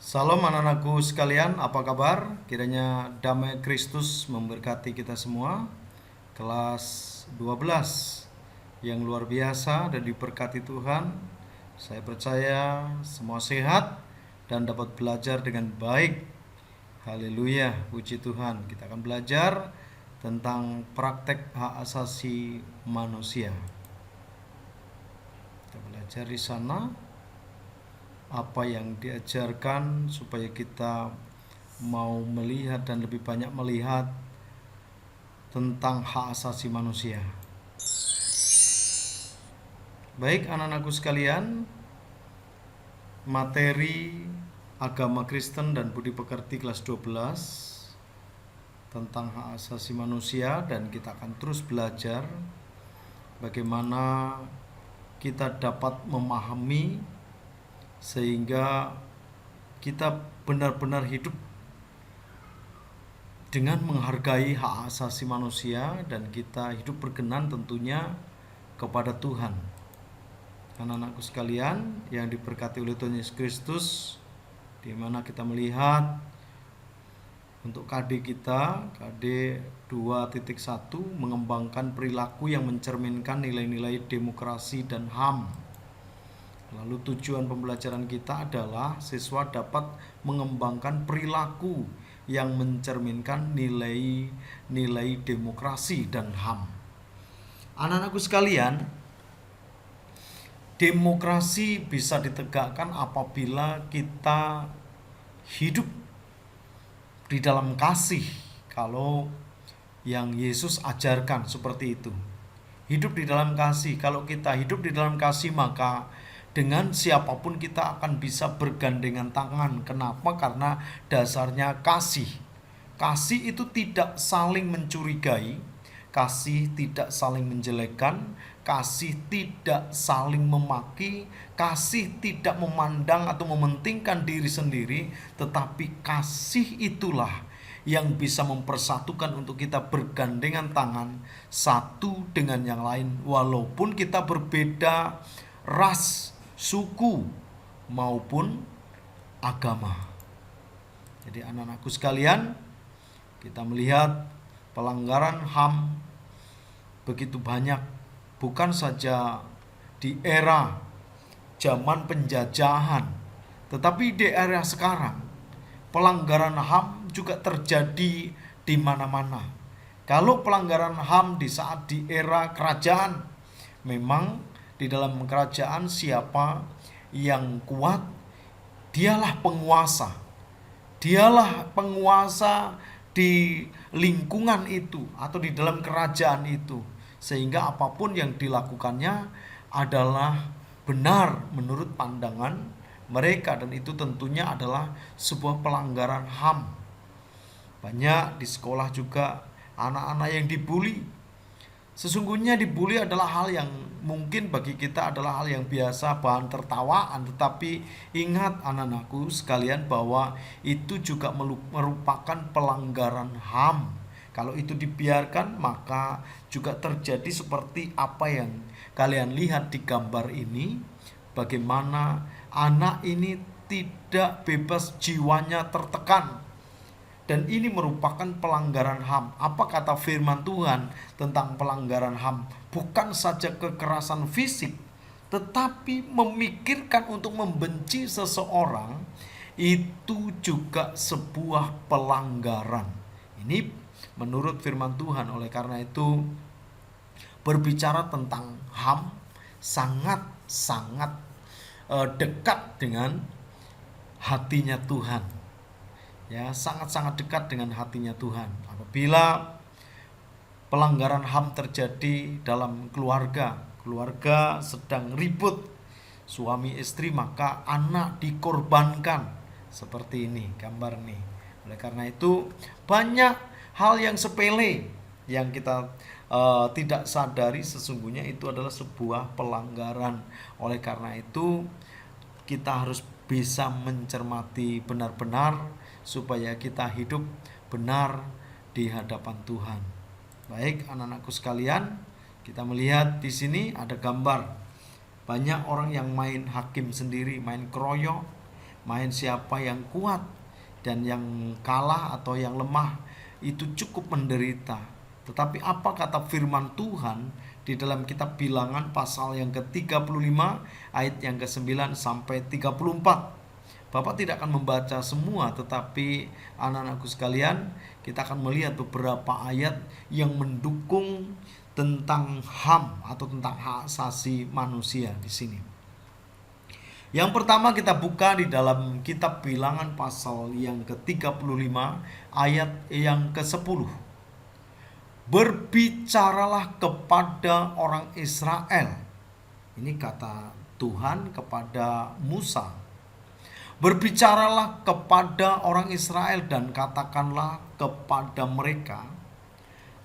Salam anak-anakku sekalian, apa kabar? Kiranya damai Kristus memberkati kita semua. Kelas 12 yang luar biasa dan diberkati Tuhan. Saya percaya semua sehat dan dapat belajar dengan baik. Haleluya, puji Tuhan. Kita akan belajar tentang praktek hak asasi manusia. Kita belajar di sana apa yang diajarkan supaya kita mau melihat dan lebih banyak melihat tentang hak asasi manusia. Baik anak-anakku sekalian, materi agama Kristen dan budi pekerti kelas 12 tentang hak asasi manusia, dan kita akan terus belajar bagaimana kita dapat memahami sehingga kita benar-benar hidup dengan menghargai hak asasi manusia dan kita hidup berkenan tentunya kepada Tuhan. Anak-anakku sekalian yang diberkati oleh Tuhan Yesus Kristus, di mana kita melihat untuk KD kita, KD 2.1, mengembangkan perilaku yang mencerminkan nilai-nilai demokrasi dan HAM. Lalu tujuan pembelajaran kita adalah siswa dapat mengembangkan perilaku yang mencerminkan nilai-nilai demokrasi dan HAM. Anak-anakku sekalian, demokrasi bisa ditegakkan apabila kita hidup di dalam kasih. Kalau yang Yesus ajarkan seperti itu, hidup di dalam kasih. Kalau kita hidup di dalam kasih, maka dengan siapapun kita akan bisa bergandengan tangan. Kenapa? Karena dasarnya kasih. Kasih itu tidak saling mencurigai, kasih tidak saling menjelekkan, kasih tidak saling memaki, kasih tidak memandang atau mementingkan diri sendiri, tetapi kasih itulah yang bisa mempersatukan untuk kita bergandengan tangan satu dengan yang lain, walaupun kita berbeda ras, suku maupun agama. Jadi anak-anakku sekalian, kita melihat pelanggaran HAM begitu banyak, bukan saja di era zaman penjajahan, tetapi di era sekarang pelanggaran HAM juga terjadi di mana-mana. Kalau pelanggaran HAM di saat di era kerajaan, memang di dalam kerajaan siapa yang kuat, dialah penguasa. Dialah penguasa di lingkungan itu atau di dalam kerajaan itu. Sehingga apapun yang dilakukannya adalah benar menurut pandangan mereka, dan itu tentunya adalah sebuah pelanggaran HAM. Banyak di sekolah juga anak-anak yang dibully. Sesungguhnya dibully adalah hal yang mungkin bagi kita adalah hal yang biasa, bahan tertawaan. Tetapi ingat anak-anakku sekalian bahwa itu juga merupakan pelanggaran HAM. Kalau itu dibiarkan, maka juga terjadi seperti apa yang kalian lihat di gambar ini. Bagaimana anak ini tidak bebas, jiwanya tertekan. Dan ini merupakan pelanggaran HAM. Apa kata firman Tuhan tentang pelanggaran HAM? Bukan saja kekerasan fisik, tetapi memikirkan untuk membenci seseorang, itu juga sebuah pelanggaran. Ini menurut firman Tuhan. Oleh karena itu, berbicara tentang HAM sangat-sangat dekat dengan hatinya Tuhan. Ya, sangat-sangat dekat dengan hatinya Tuhan. Apabila pelanggaran HAM terjadi dalam keluarga sedang ribut suami istri, maka anak dikorbankan. Seperti ini gambar nih. Oleh karena itu, banyak hal yang sepele yang kita tidak sadari sesungguhnya itu adalah sebuah pelanggaran. Oleh karena itu, kita harus bisa mencermati benar-benar supaya kita hidup benar di hadapan Tuhan. Baik anak-anakku sekalian, kita melihat di sini ada gambar banyak orang yang main hakim sendiri, main keroyok, main siapa yang kuat, dan yang kalah atau yang lemah itu cukup menderita. Tetapi apa kata firman Tuhan di dalam kitab Bilangan pasal yang ke-35 ayat yang ke-9 sampai 34. Bapak tidak akan membaca semua, tetapi anak-anakku sekalian, kita akan melihat beberapa ayat yang mendukung tentang HAM atau tentang hak asasi manusia di sini. Yang pertama kita buka di dalam kitab Bilangan pasal yang ke-35 ayat yang ke-10. Berbicaralah kepada orang Israel. Ini kata Tuhan kepada Musa. Berbicaralah kepada orang Israel dan katakanlah kepada mereka,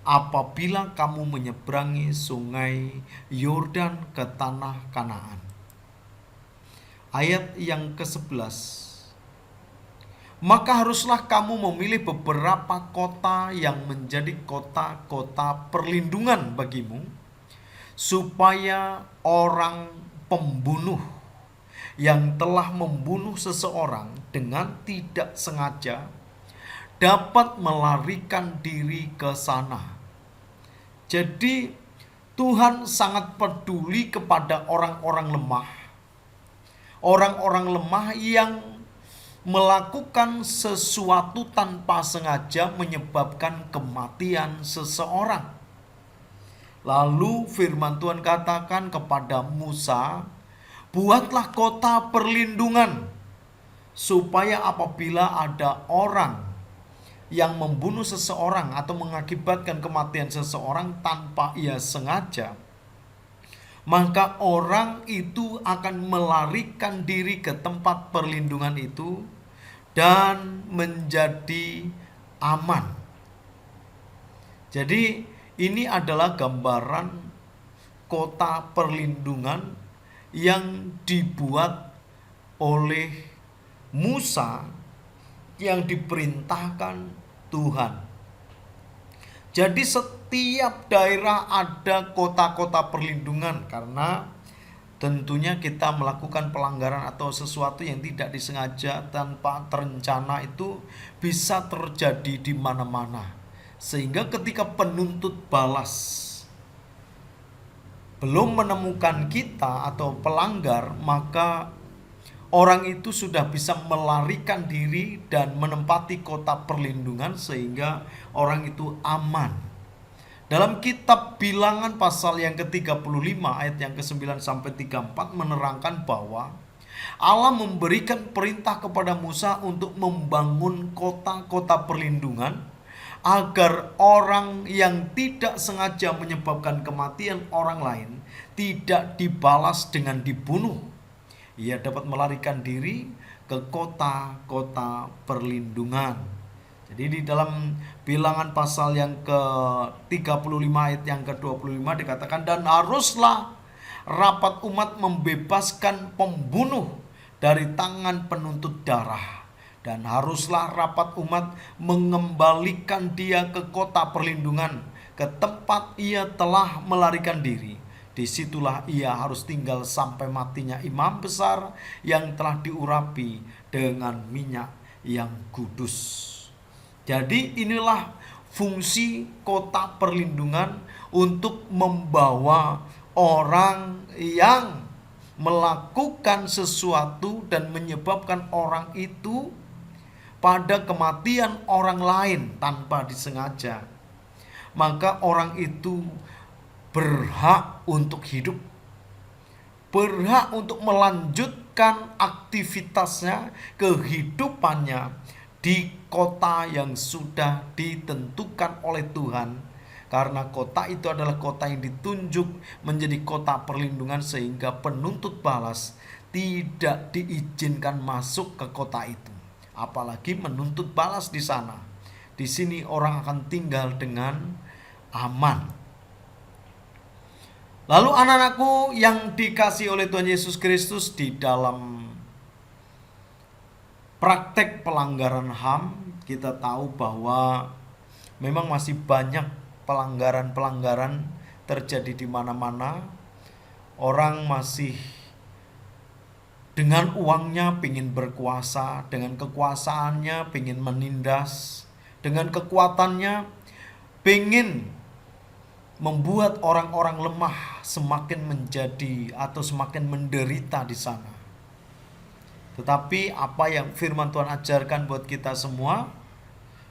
apabila kamu menyeberangi sungai Yordan ke tanah Kanaan. Ayat yang ke-11. Maka haruslah kamu memilih beberapa kota yang menjadi kota-kota perlindungan bagimu, supaya orang pembunuh yang telah membunuh seseorang dengan tidak sengaja dapat melarikan diri ke sana. Jadi Tuhan sangat peduli kepada orang-orang lemah. Orang-orang lemah yang melakukan sesuatu tanpa sengaja menyebabkan kematian seseorang. Lalu firman Tuhan katakan kepada Musa, buatlah kota perlindungan, supaya apabila ada orang yang membunuh seseorang atau mengakibatkan kematian seseorang tanpa ia sengaja, maka orang itu akan melarikan diri ke tempat perlindungan itu dan menjadi aman. Jadi ini adalah gambaran kota perlindungan yang dibuat oleh Musa yang diperintahkan Tuhan. Jadi setiap daerah ada kota-kota perlindungan, karena tentunya kita melakukan pelanggaran atau sesuatu yang tidak disengaja tanpa terencana itu bisa terjadi di mana-mana. Sehingga ketika penuntut balas belum menemukan kita atau pelanggar, maka orang itu sudah bisa melarikan diri dan menempati kota perlindungan sehingga orang itu aman. Dalam kitab Bilangan pasal yang ke-35 ayat yang ke-9 sampai 34 menerangkan bahwa Allah memberikan perintah kepada Musa untuk membangun kota-kota perlindungan agar orang yang tidak sengaja menyebabkan kematian orang lain tidak dibalas dengan dibunuh. Ia dapat melarikan diri ke kota-kota perlindungan. Jadi di dalam Bilangan pasal yang ke-35 ayat yang ke-25 dikatakan, dan haruslah rapat umat membebaskan pembunuh dari tangan penuntut darah, dan haruslah rapat umat mengembalikan dia ke kota perlindungan, ke tempat ia telah melarikan diri. Disitulah ia harus tinggal sampai matinya imam besar yang telah diurapi dengan minyak yang kudus. Jadi inilah fungsi kota perlindungan, untuk membawa orang yang melakukan sesuatu dan menyebabkan orang itu pada kematian orang lain tanpa disengaja. Maka orang itu berhak untuk hidup, berhak untuk melanjutkan aktivitasnya, kehidupannya di kota yang sudah ditentukan oleh Tuhan. Karena kota itu adalah kota yang ditunjuk menjadi kota perlindungan, sehingga penuntut balas tidak diizinkan masuk ke kota itu, apalagi menuntut balas di sana. Di sini orang akan tinggal dengan aman. Lalu anak-anakku yang dikasihi oleh Tuhan Yesus Kristus, di dalam praktek pelanggaran HAM kita tahu bahwa memang masih banyak pelanggaran-pelanggaran terjadi di mana-mana. Orang masih Dengan uangnya pengen berkuasa, dengan kekuasaannya pengen menindas, dengan kekuatannya pengen membuat orang-orang lemah semakin menjadi atau semakin menderita di sana. Tetapi apa yang firman Tuhan ajarkan buat kita semua,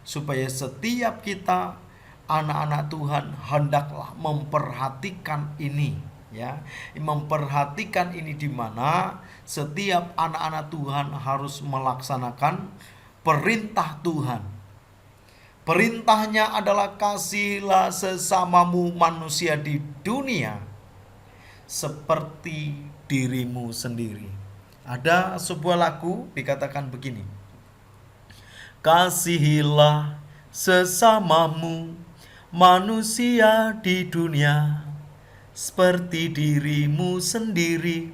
supaya setiap kita anak-anak Tuhan hendaklah memperhatikan ini, ya. Memperhatikan ini di mana setiap anak-anak Tuhan harus melaksanakan perintah Tuhan. Perintahnya adalah kasihilah sesamamu manusia di dunia seperti dirimu sendiri. Ada sebuah lagu dikatakan begini: kasihilah sesamamu manusia di dunia seperti dirimu sendiri.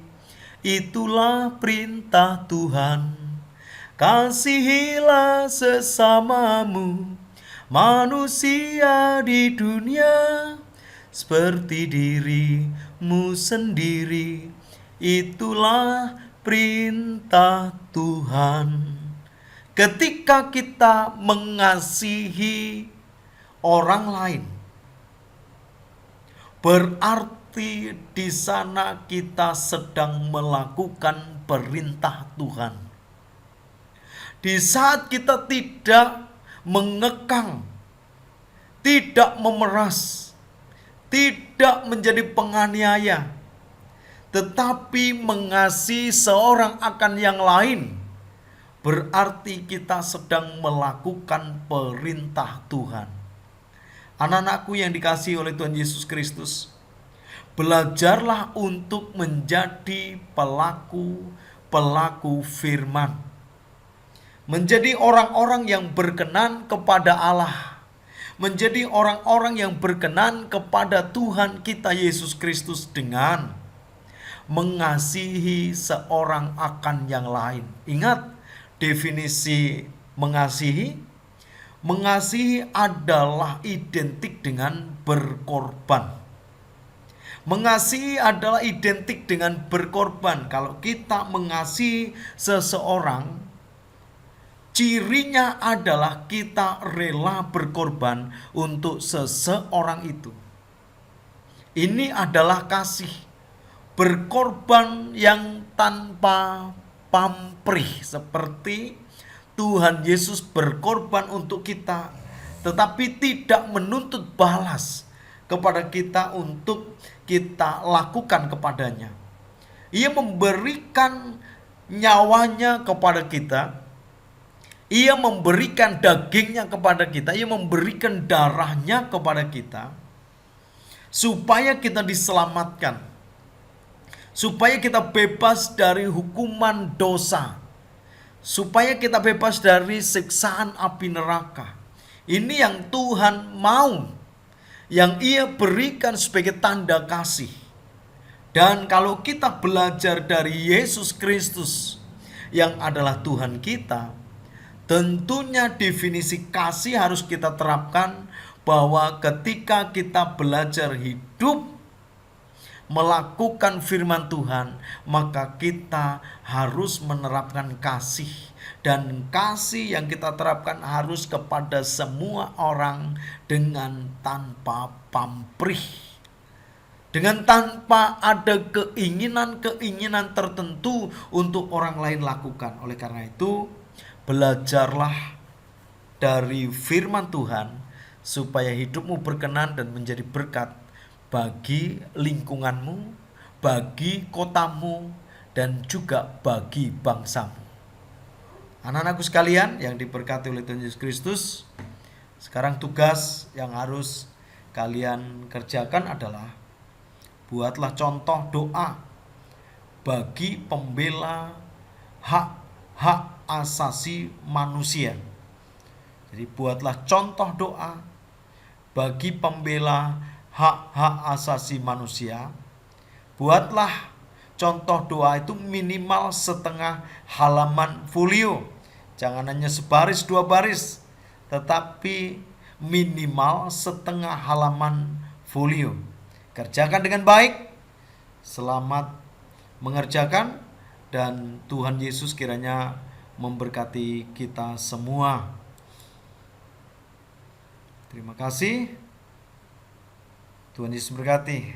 Itulah perintah Tuhan. Kasihilah sesamamu manusia di dunia seperti dirimu sendiri. Itulah perintah Tuhan. Ketika kita mengasihi orang lain, berarti di sana kita sedang melakukan perintah Tuhan. Di saat kita tidak mengekang, tidak memeras, tidak menjadi penganiaya, tetapi mengasihi seorang akan yang lain, berarti kita sedang melakukan perintah Tuhan. Anak-anakku yang dikasihi oleh Tuhan Yesus Kristus, belajarlah untuk menjadi pelaku firman. Menjadi orang-orang yang berkenan kepada Allah. Menjadi orang-orang yang berkenan kepada Tuhan kita Yesus Kristus dengan mengasihi seorang akan yang lain. Ingat definisi mengasihi. Mengasihi adalah identik dengan berkorban. Mengasihi adalah identik dengan berkorban. Kalau kita mengasihi seseorang, cirinya adalah kita rela berkorban untuk seseorang itu. Ini adalah kasih. Berkorban yang tanpa pamrih, seperti Tuhan Yesus berkorban untuk kita, tetapi tidak menuntut balas kepada kita untuk kita lakukan kepadanya. Ia memberikan nyawanya kepada kita, ia memberikan dagingnya kepada kita, ia memberikan darahnya kepada kita, supaya kita diselamatkan, supaya kita bebas dari hukuman dosa, supaya kita bebas dari siksaan api neraka. Ini yang Tuhan mau, yang ia berikan sebagai tanda kasih. Dan kalau kita belajar dari Yesus Kristus yang adalah Tuhan kita, tentunya definisi kasih harus kita terapkan, bahwa ketika kita belajar hidup melakukan firman Tuhan, maka kita harus menerapkan kasih. Dan kasih yang kita terapkan harus kepada semua orang dengan tanpa pamrih, dengan tanpa ada keinginan-keinginan tertentu untuk orang lain lakukan. Oleh karena itu, belajarlah dari firman Tuhan supaya hidupmu berkenan dan menjadi berkat bagi lingkunganmu, bagi kotamu, dan juga bagi bangsamu. Anak-anakku sekalian yang diberkati oleh Tuhan Yesus Kristus, sekarang tugas yang harus kalian kerjakan adalah buatlah contoh doa bagi pembela hak-hak asasi manusia. Jadi buatlah contoh doa bagi pembela hak-hak asasi manusia. Buatlah contoh doa itu minimal setengah halaman folio. Jangan hanya sebaris dua baris, tetapi minimal setengah halaman folio. Kerjakan dengan baik. Selamat mengerjakan. dan Tuhan Yesus kiranya memberkati kita semua. Terima kasih. Tuhan Yesus berkati.